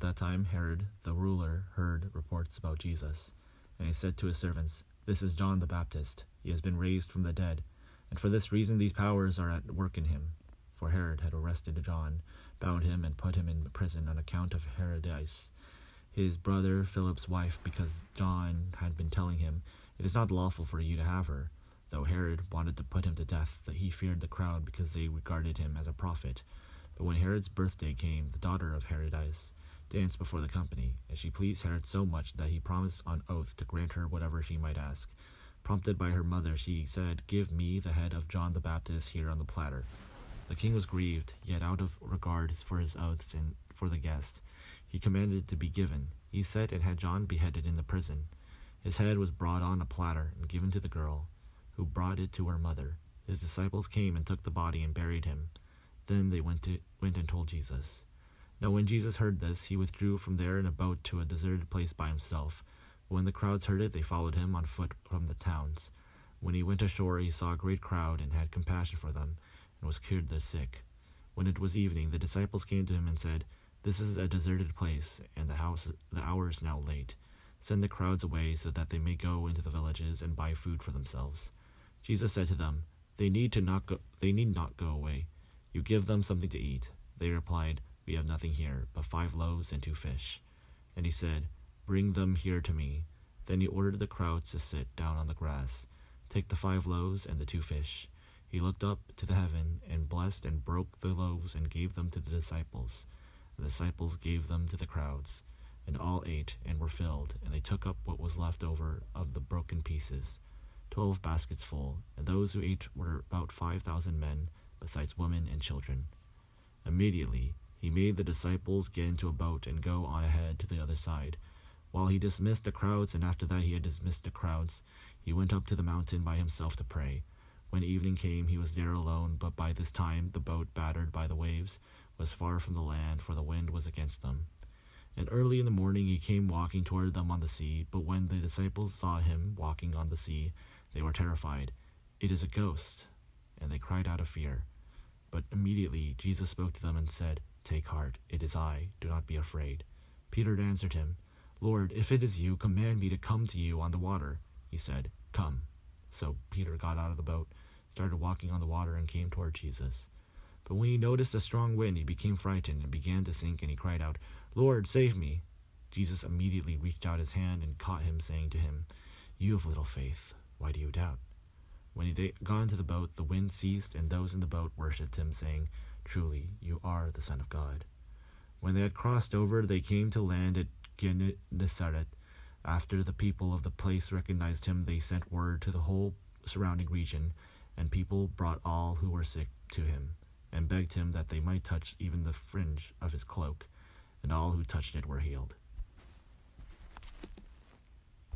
At that time Herod the ruler heard reports about Jesus, and he said to his servants, "This is John the Baptist. He has been raised from the dead, and for this reason these powers are at work in him." For Herod had arrested John, bound him, and put him in prison on account of Herodias, his brother Philip's wife, because John had been telling him, "It is not lawful for you to have her," though Herod wanted to put him to death, that he feared the crowd because they regarded him as a prophet. But when Herod's birthday came, the daughter of Herodias danced before the company, and she pleased Herod so much that he promised on oath to grant her whatever she might ask. Prompted by her mother, she said, "Give me the head of John the Baptist here on the platter." The king was grieved, yet out of regard for his oaths and for the guest, he commanded it to be given. He sent and had John beheaded in the prison. His head was brought on a platter and given to the girl, who brought it to her mother. His disciples came and took the body and buried him. Then they went and told Jesus. Now when Jesus heard this, he withdrew from there in a boat to a deserted place by himself. When the crowds heard it, they followed him on foot from the towns. When he went ashore, he saw a great crowd and had compassion for them, and was cured their sick. When it was evening, the disciples came to him and said, "This is a deserted place, and the hour is now late. Send the crowds away so that they may go into the villages and buy food for themselves." Jesus said to them, They need not go away. You give them something to eat." They replied, "We have nothing here but 5 loaves and 2 fish." And he said, "Bring them here to me." Then he ordered the crowds to sit down on the grass. "Take the 5 loaves and the 2 fish." He looked up to the heaven and blessed and broke the loaves and gave them to the disciples. The disciples gave them to the crowds, and all ate and were filled, and they took up what was left over of the broken pieces, 12 baskets full, and those who ate were about 5,000 men, besides women and children. Immediately he made the disciples get into a boat and go on ahead to the other side, while he dismissed the crowds, and after that he had dismissed the crowds, he went up to the mountain by himself to pray. When evening came, he was there alone, but by this time the boat, battered by the waves, was far from the land, for the wind was against them. And early in the morning he came walking toward them on the sea, but when the disciples saw him walking on the sea, they were terrified. "It is a ghost," and they cried out of fear. But immediately Jesus spoke to them and said, "Take heart, it is I, do not be afraid." Peter answered him, "Lord, if it is you, command me to come to you on the water." He said, "Come." So Peter got out of the boat, started walking on the water, and came toward Jesus. But when he noticed a strong wind, he became frightened and began to sink, and he cried out, "Lord, save me." Jesus immediately reached out his hand and caught him, saying to him, "You have little faith, why do you doubt?" When he got into the boat, the wind ceased, and those in the boat worshipped him, saying, "Truly, you are the Son of God." When they had crossed over, they came to land at Gennesaret. After the people of the place recognized him, they sent word to the whole surrounding region, and people brought all who were sick to him, and begged him that they might touch even the fringe of his cloak, and all who touched it were healed.